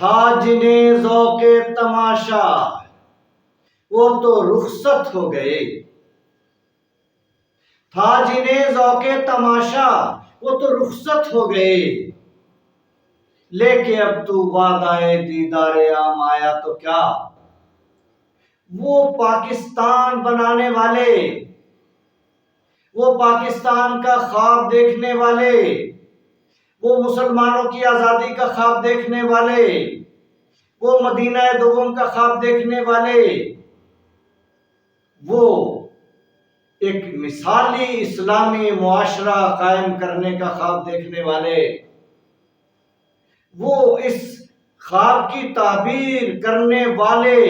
تھا جنہیں ذوق تماشا وہ تو رخصت ہو گئے، تھا جنہیں ذوق تماشا وہ تو رخصت ہو گئے، لے کے اب تو وعدہ دیدار عام آیا تو کیا؟ وہ پاکستان بنانے والے، وہ پاکستان کا خواب دیکھنے والے، وہ مسلمانوں کی آزادی کا خواب دیکھنے والے، وہ مدینہ دوم کا خواب دیکھنے والے، وہ ایک مثالی اسلامی معاشرہ قائم کرنے کا خواب دیکھنے والے، وہ اس خواب کی تعبیر کرنے والے،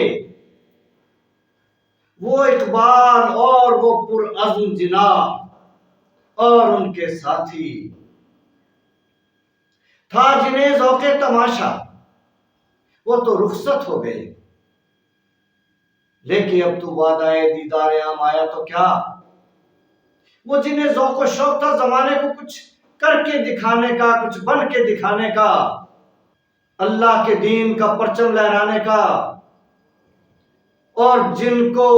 وہ اقبال اور وہ پرعزم جناح اور ان کے ساتھی، تھا جنہیں ذوق تماشا وہ تو رخصت ہو گئے، لیکن اب تو وعدہ دیدار عام آیا تو کیا؟ وہ جنہیں ذوق و شوق تھا زمانے کو کچھ کر کے دکھانے کا، کچھ بن کے دکھانے کا، اللہ کے دین کا پرچم لہرانے کا، اور جن کو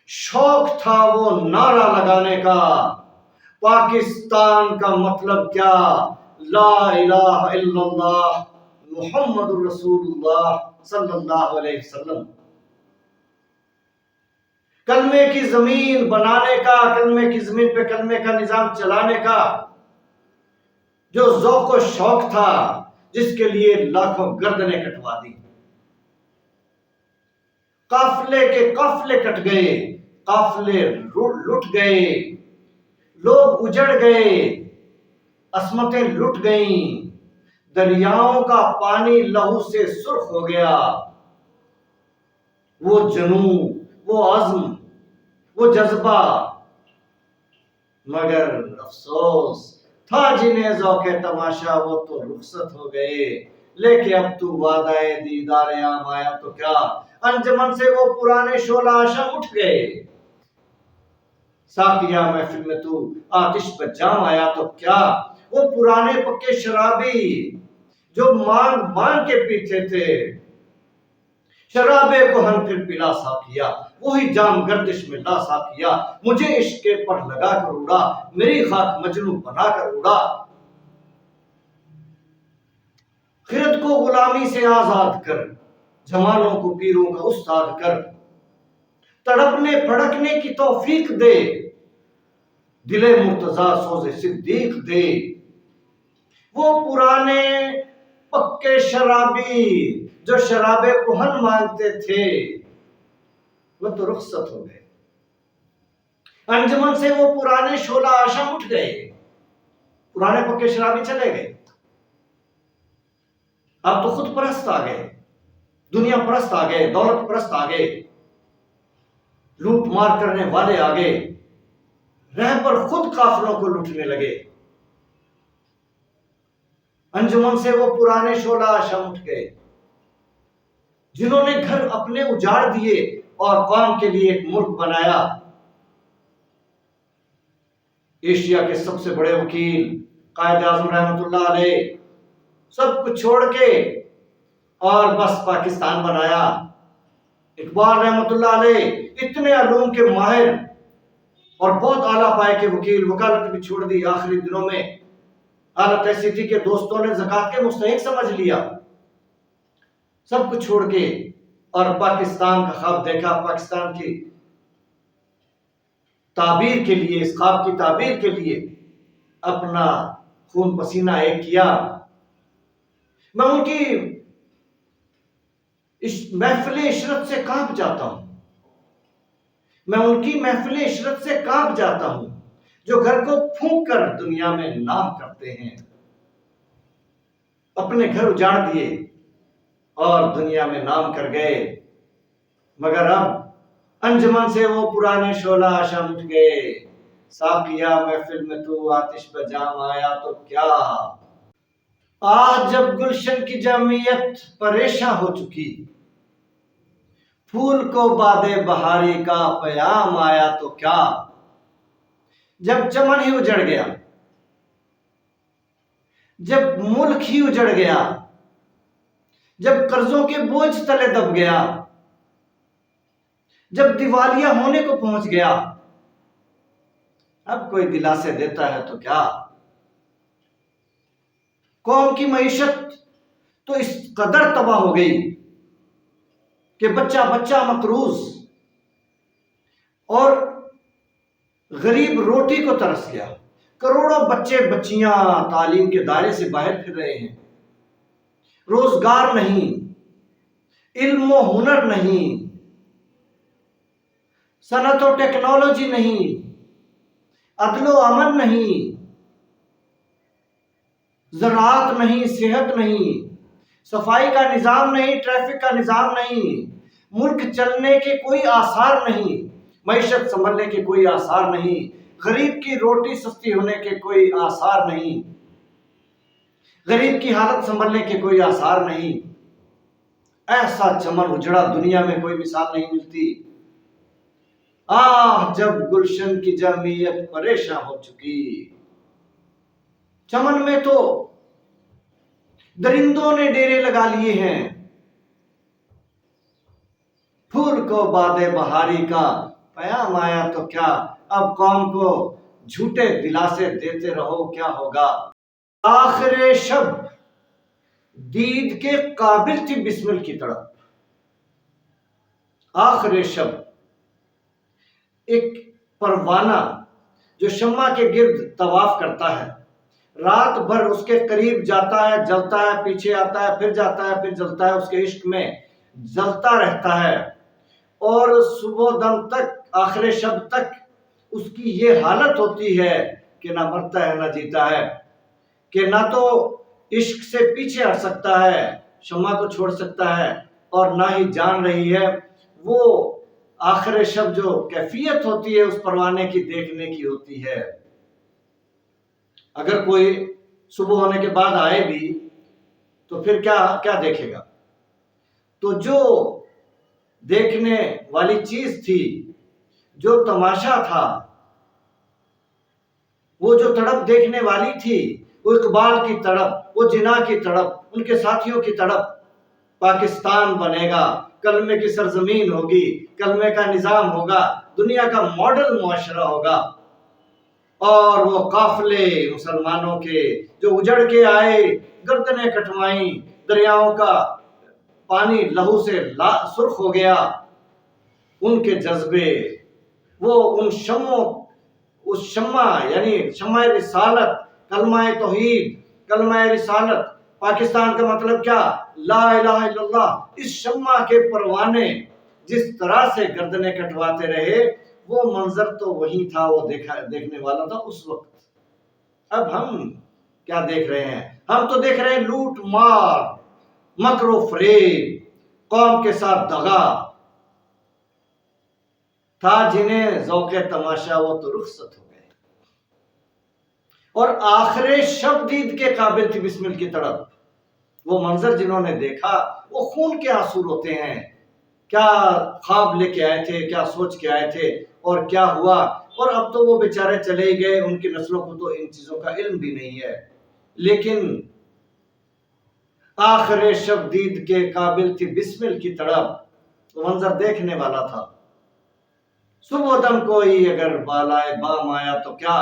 شوق تھا وہ نعرہ لگانے کا، پاکستان کا مطلب کیا؟ لا الہ الا اللہ محمد رسول اللہ صلی اللہ علیہ وسلم، کلمے کی زمین بنانے کا، کلمے کی زمین پہ کلمے کا نظام چلانے کا جو ذوق و شوق تھا، جس کے لیے لاکھوں گردنیں کٹوا دی، قافلے کے قافلے کٹ گئے، قافلے لٹ گئے، لوگ اجڑ گئے، عصمتیں لٹ گئیں، دریاؤں کا پانی لہو سے سرخ ہو گیا، وہ جنون، وہ عزم، وہ جذبہ، مگر افسوس تھا جنہیں ذوق تماشا وہ تو رخصت ہو گئے، لیکن اب تو وعدہ دیدار عام آیا تو کیا؟ انجمن سے وہ پرانے شعلہ آشم اٹھ گئے، ساقیہ محفل میں تو آتش پہ جام آیا تو کیا؟ وہ پرانے پکے شرابی جو مانگ مانگ کے پیتے تھے، شرابے کو ہم پھر پلا ساقیہ، وہی جام گردش میں لا ساقیہ، مجھے عشق کے پر لگا کر اڑا، میری خاک مجنوں بنا کر اڑا، خرد کو غلامی سے آزاد کر، جوانوں کو پیروں کا استاد کر، تڑپنے پھڑکنے کی توفیق دے، دل مرتضی سوز صدیق دے، وہ پرانے پکے شرابی جو شراب کہن مانگتے تھے وہ تو رخصت ہو گئے، انجمن سے وہ پرانے شعلہ آشم اٹھ گئے، پرانے پکے شرابی چلے گئے، اب تو خود پرست آ گئے، دنیا پرست آ گئے، دولت پرست آ گئے، لوٹ مار کرنے والے آ گئے، رہبر خود قافلوں کو لوٹنے لگے، انجمن سے وہ پرانے شعلہ آشم اٹھ گئے، جنہوں نے گھر اپنے اجاڑ دیے اور قوم کے لیے ایک ملک بنایا، ایشیا کے سب سے بڑے وکیل قائد اعظم رحمت اللہ علیہ سب کچھ چھوڑ کے اور بس پاکستان بنایا، اقبال رحمت اللہ علیہ اتنے علوم کے ماہر اور بہت اعلیٰ پائے کے وکیل، وکالت بھی چھوڑ دی، آخری دنوں میں حالت ایسی تھی کہ دوستوں نے زکوٰۃ کے مستحق سمجھ لیا، سب کچھ چھوڑ کے اور پاکستان کا خواب دیکھا، پاکستان کی تعبیر کے لیے، اس خواب کی تعبیر کے لیے اپنا خون پسینہ ایک کیا۔ میں ان کی محفل عشرت سے کانپ جاتا ہوں، میں ان کی محفل عشرت سے کانپ جاتا ہوں جو گھر کو پھونک کر دنیا میں نام کرتے ہیں، اپنے گھر اجاڑ دیے اور دنیا میں نام کر گئے، مگر اب انجمن سے وہ پرانے شعلہ آشم اٹھ گئے، ساقیہ محفل میں تو آتش پہ جام آیا تو کیا؟ آج جب گلشن کی جمعیت پریشاں ہو چکی، پھول کو باد بہاری کا پیام آیا تو کیا؟ جب چمن ہی اجڑ گیا، جب ملک ہی اجڑ گیا، جب قرضوں کے بوجھ تلے دب گیا، جب دیوالیہ ہونے کو پہنچ گیا، اب کوئی دلاسے دیتا ہے تو کیا؟ قوم کی معیشت تو اس قدر تباہ ہو گئی کہ بچہ بچہ مقروض، اور غریب روٹی کو ترس گیا۔ کروڑوں بچے بچیاں تعلیم کے دائرے سے باہر پھر رہے ہیں، روزگار نہیں، علم و ہنر نہیں، صنعت و ٹیکنالوجی نہیں، عدل و امن نہیں، زراعت نہیں، صحت نہیں، صفائی کا نظام نہیں، ٹریفک کا نظام نہیں، ملک چلنے کے کوئی آثار نہیں، معیشت سنبھلنے کے کوئی آثار نہیں، غریب کی روٹی سستی ہونے کے کوئی آثار نہیں، غریب کی حالت سنبھلنے کے کوئی آثار نہیں۔ ایسا چمن اجڑا دنیا میں کوئی مثال نہیں ملتی۔ جب گلشن کی جمعیت پریشان ہو چکی، چمن میں تو درندوں نے ڈیرے لگا لیے ہیں، پھول کو باد بہاری کا پیام آیا تو کیا؟ اب قوم کو جھوٹے دلاسے دیتے رہو، کیا ہوگا؟ آخر شب دید کے قابل تھی بسمل کی تڑپ۔ آخر شب ایک پروانہ جو شمع کے گرد طواف کرتا ہے، رات بھر اس کے قریب جاتا ہے، جلتا ہے، پیچھے آتا ہے، پھر جاتا ہے، پھر جلتا ہے، اس کے عشق میں جلتا رہتا ہے، اور صبح دم تک، آخر شب تک اس کی یہ حالت ہوتی ہے کہ نہ مرتا ہے نہ جیتا ہے، کہ نہ تو عشق سے پیچھے ہٹ سکتا ہے، شمع کو چھوڑ سکتا ہے، اور نہ ہی جان رہی ہے۔ وہ آخر شب جو کیفیت ہوتی ہے اس پروانے کی دیکھنے کی ہوتی ہے۔ اگر کوئی صبح ہونے کے بعد آئے بھی تو پھر کیا دیکھے گا؟ تو جو دیکھنے والی چیز تھی، جو تماشا تھا، وہ جو تڑپ دیکھنے والی تھی، وہ اقبال کی تڑپ، وہ جناح کی تڑپ، ان کے ساتھیوں کی تڑپ، پاکستان بنے گا، کلمے کی سرزمین ہوگی، کلمے کا نظام ہوگا، دنیا کا ماڈل معاشرہ ہوگا، اور وہ قافلے مسلمانوں کے جو اجڑ کے آئے، گردنیں کٹوائیں، دریاؤں کا پانی لہو سے سرخ ہو گیا، ان کے جذبے، وہ ان اس شمع یعنی شمع رسالت، کلمہ توحید، کلمہ رسالت، پاکستان کا مطلب کیا؟ لا الہ الا اللہ، اس شمع کے پروانے جس طرح سے گردنیں کٹواتے رہے، وہ منظر تو وہی تھا، وہ دیکھنے والا تھا اس وقت۔ اب ہم کیا دیکھ رہے ہیں؟ ہم تو دیکھ رہے ہیں لوٹ مار، مکر و فریب، قوم کے ساتھ دغا تھا، جنہیں ذوق تماشا وہ تو رخصت ہو گئے، اور آخر شب دید کے قابل تھی بسمل کی تڑپ۔ وہ منظر جنہوں نے دیکھا وہ خون کے آنسو روتے ہیں، کیا خواب لے کے آئے تھے، کیا سوچ کے آئے تھے، اور کیا ہوا، اور اب تو وہ بیچارے چلے گئے، ان کی نسلوں کو تو ان چیزوں کا علم بھی نہیں ہے، لیکن آخر شب دید کے قابل تھی بسمل کی تڑپ، وہ منظر دیکھنے والا تھا۔ صبح دم کوئی اگر بالائے بام آیا تو کیا؟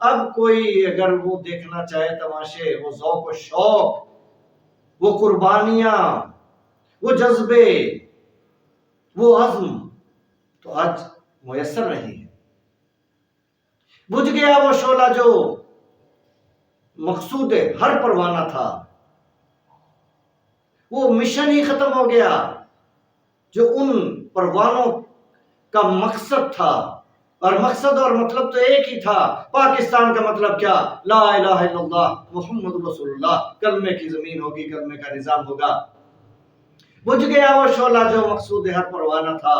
اب کوئی اگر وہ دیکھنا چاہے تماشے، وہ ذوق و شوق، وہ قربانیاں، وہ جذبے، وہ عزم تو آج میسر نہیں ہے۔ بجھ گیا وہ شعلہ جو مقصود ہر پروانہ تھا، وہ مشن ہی ختم ہو گیا جو ان پروانوں کا مقصد تھا، اور مقصد اور مطلب تو ایک ہی تھا۔ پاکستان کا مطلب کیا؟ لا الہ الا اللہ محمد رسول اللہ، کلمے کی زمین ہوگی، کلمے کا نظام ہوگا۔ بجھ گیا وہ شعلہ جو مقصود ہر پروانہ تھا،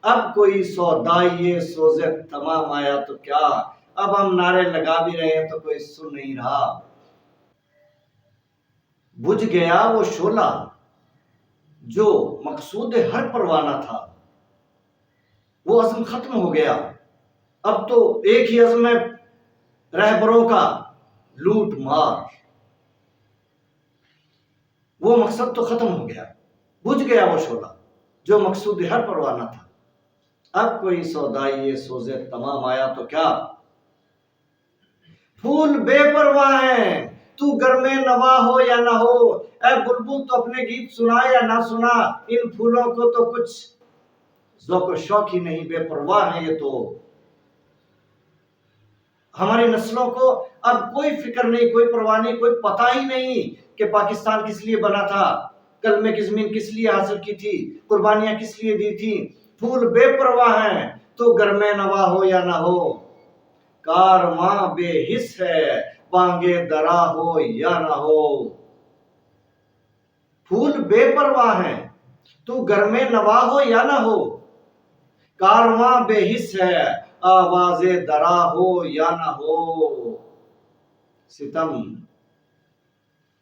اب کوئی سودائی سوز تمام آیا تو کیا؟ اب ہم نعرے لگا بھی رہے ہیں تو کوئی سن نہیں رہا۔ بجھ گیا وہ شعلہ جو مقصود ہر پروانہ تھا، وہ عزم ختم ہو گیا، اب تو ایک ہی عزم ہے رہبروں کا، لوٹ مار۔ وہ مقصد تو ختم ہو گیا، بجھ گیا وہ شعلہ جو مقصود ہر پروانہ تھا۔ اب کوئی سودائی سوزے تمام آیا تو کیا، پھول بے پرواہ ہیں تو گھر میں نوا ہو یا نہ ہو، اے بلبل تو اپنے گیت سنا یا نہ سنا، ان پھولوں کو تو کچھ ذوق و شوق ہی نہیں، بے پرواہ ہیں یہ تو۔ ہماری نسلوں کو اب کوئی فکر نہیں، کوئی پرواہ نہیں، کوئی پتہ ہی نہیں کہ پاکستان کس لیے بنا تھا، کلمے کی زمین کس لیے حاصل کی تھی، قربانیاں کس لیے دی تھی۔ پھول بے پرواہ ہیں تو گھر میں نوا ہو یا نہ ہو، کارواں بے حس ہے بانگے درا ہو یا نہ ہو۔ پھول بے پرواہ ہیں تو گھر میں نوا ہو یا نہ ہو، کارواں بے حس ہے آواز درا ہو یا نہ ہو۔ ستم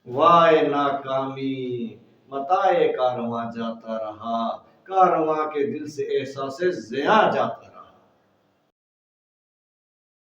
وائے ناکامی متائے کارواں جاتا رہا، کارواں کے دل سے احساس زیاں جاتا رہا۔